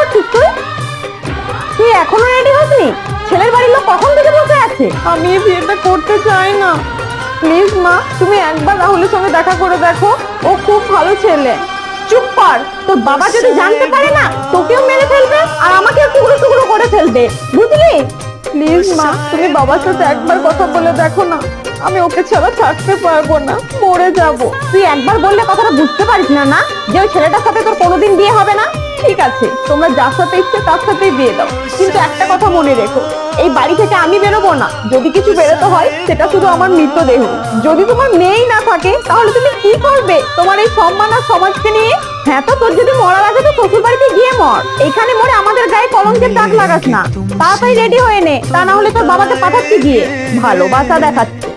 করছিস তুই? তুই এখনো রেডি হসনি? ছেলের বাড়ির লোক কখন থেকে বসে আছে। আমি এই বিয়েটা করতে চাই না। প্লিজ মা, তুমি একবার রাহুলের সঙ্গে দেখা করে দেখো, ও খুব ভালো ছেলে। চুপ কর, তোর বাবা যদি জানতে পারে না তোকেও মেরে ফেলবে আর আমাকেও টুকরো টুকরো করে ফেলবে, বুঝলি? প্লিজ মা, তুমি বাবার সাথে একবার কথা বলে দেখো না, আমি ওকে ছাড়া থাকতে পারবো না, মরে যাব। তুই একবার বললে কথাটা বুঝতে পারিস না না, যে ওই ছেলেটার সাথে তোর কোনোদিন বিয়ে হবে না? ঠিক আছে, তোমরা যার সাথে ইচ্ছে তার সাথেই বিয়ে দাও, কিন্তু একটা কথা মনে রেখো, এই বাড়ি থেকে আমি বেরোবো না। যদি কিছু বেরোতে হয় সেটা শুধু আমার মৃতদেহ। যদি তোমার মেয়েই না থাকে তাহলে তুমি কি করবে তোমার এই সম্মান আর সমাজকে নিয়ে? হ্যাঁ, তো তোর যদি মরা লাগে তো শ্বশুর বাড়িতে গিয়ে মর, এখানে মরে আমাদের গায়ে কলঙ্কের দাগ লাগাস না। তাড়াতাড়ি রেডি হয়ে নে, তা না হলে তোর বাবাকে পাঠাচ্ছি গিয়ে ভালোবাসা দেখাচ্ছে।